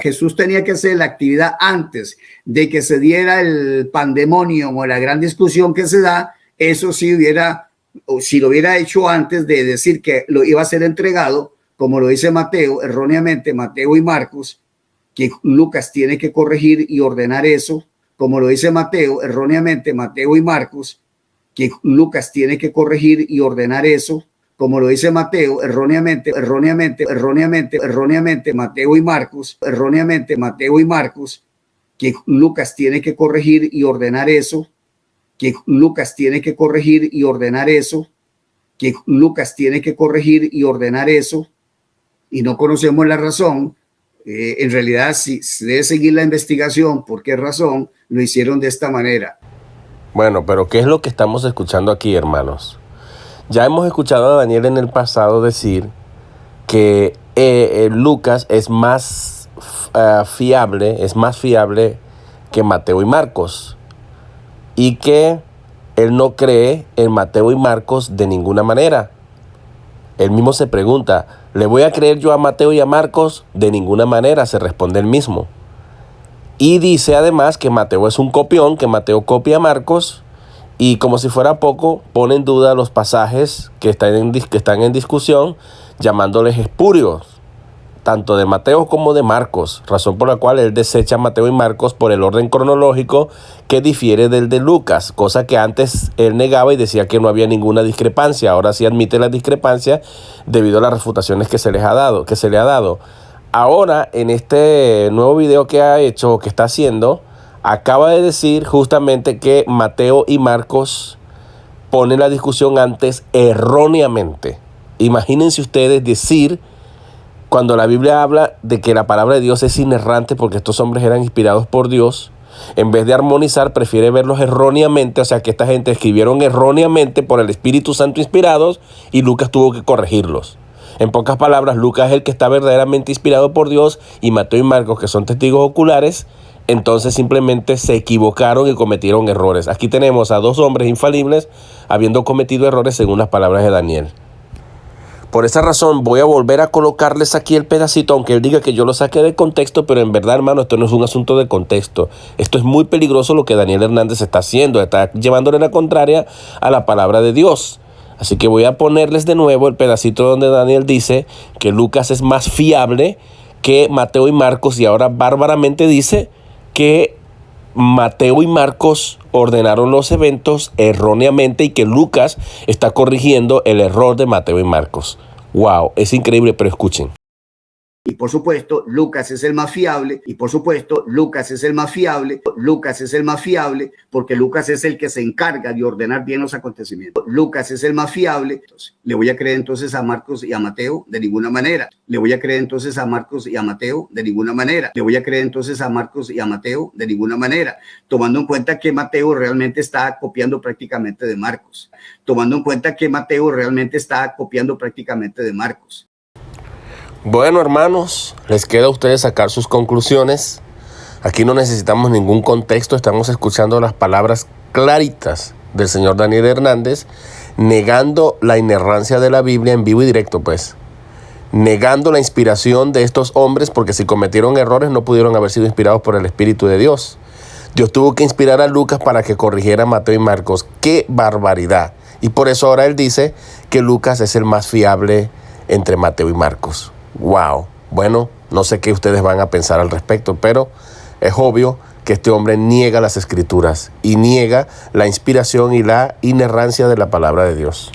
Jesús tenía que hacer la actividad antes de que se diera el pandemonio o la gran discusión que se da. Eso sí si lo hubiera hecho antes de decir que lo iba a ser entregado, como lo dice Mateo, erróneamente Mateo y Marcos, que Lucas tiene que corregir y ordenar eso, como lo dice Mateo, erróneamente Mateo y Marcos, que Lucas tiene que corregir y ordenar eso, como lo dice Mateo, erróneamente Mateo y Marcos, que Lucas tiene que corregir y ordenar eso, que Lucas tiene que corregir y ordenar eso, que Lucas tiene que corregir y ordenar eso, y no conocemos la razón. En realidad, si se debe seguir la investigación, ¿por qué razón lo hicieron de esta manera? Bueno, pero ¿qué es lo que estamos escuchando aquí, hermanos? Ya hemos escuchado a Daniel en el pasado decir que Lucas es más fiable que Mateo y Marcos, y que él no cree en Mateo y Marcos de ninguna manera. Él mismo se pregunta, ¿le voy a creer yo a Mateo y a Marcos? De ninguna manera, se responde él mismo. Y dice además que Mateo es un copión, que Mateo copia a Marcos, y como si fuera poco, pone en duda los pasajes que están en discusión, llamándoles espurios, tanto de Mateo como de Marcos, razón por la cual él desecha a Mateo y Marcos por el orden cronológico que difiere del de Lucas, cosa que antes él negaba y decía que no había ninguna discrepancia. Ahora sí admite la discrepancia debido a las refutaciones que se le ha dado. Ahora, en este nuevo video que ha hecho, que está haciendo, acaba de decir justamente que Mateo y Marcos ponen la discusión antes erróneamente. Imagínense ustedes decir, cuando la Biblia habla de que la palabra de Dios es inerrante porque estos hombres eran inspirados por Dios, en vez de armonizar, prefiere verlos erróneamente, o sea que esta gente escribieron erróneamente por el Espíritu Santo inspirados y Lucas tuvo que corregirlos. En pocas palabras, Lucas es el que está verdaderamente inspirado por Dios y Mateo y Marcos, que son testigos oculares, entonces simplemente se equivocaron y cometieron errores. Aquí tenemos a dos hombres infalibles habiendo cometido errores según las palabras de Daniel. Por esa razón voy a volver a colocarles aquí el pedacito, aunque él diga que yo lo saqué del contexto, pero en verdad, hermano, esto no es un asunto de contexto. Esto es muy peligroso lo que Daniel Hernández está haciendo, está llevándole la contraria a la palabra de Dios. Así que voy a ponerles de nuevo el pedacito donde Daniel dice que Lucas es más fiable que Mateo y Marcos, y ahora bárbaramente dice que Mateo y Marcos ordenaron los eventos erróneamente y que Lucas está corrigiendo el error de Mateo y Marcos. Wow, es increíble, pero escuchen. Y por supuesto, Lucas es el más fiable, porque Lucas es el que se encarga de ordenar bien los acontecimientos. Lucas es el más fiable. Entonces, ¿le voy a creer entonces a Marcos y a Mateo? De ninguna manera. ¿Le voy a creer entonces a Marcos y a Mateo? De ninguna manera. ¿Le voy a creer entonces a Marcos y a Mateo? De ninguna manera. Tomando en cuenta que Mateo realmente está copiando prácticamente de Marcos. Bueno, hermanos, les queda a ustedes sacar sus conclusiones. Aquí no necesitamos ningún contexto, estamos escuchando las palabras claritas del señor Daniel Hernández, negando la inerrancia de la Biblia en vivo y directo, pues. Negando la inspiración de estos hombres, porque si cometieron errores no pudieron haber sido inspirados por el Espíritu de Dios. Dios tuvo que inspirar a Lucas para que corrigiera a Mateo y Marcos. ¡Qué barbaridad! Y por eso ahora él dice que Lucas es el más fiable entre Mateo y Marcos. Wow. Bueno, no sé qué ustedes van a pensar al respecto, pero es obvio que este hombre niega las Escrituras y niega la inspiración y la inerrancia de la palabra de Dios.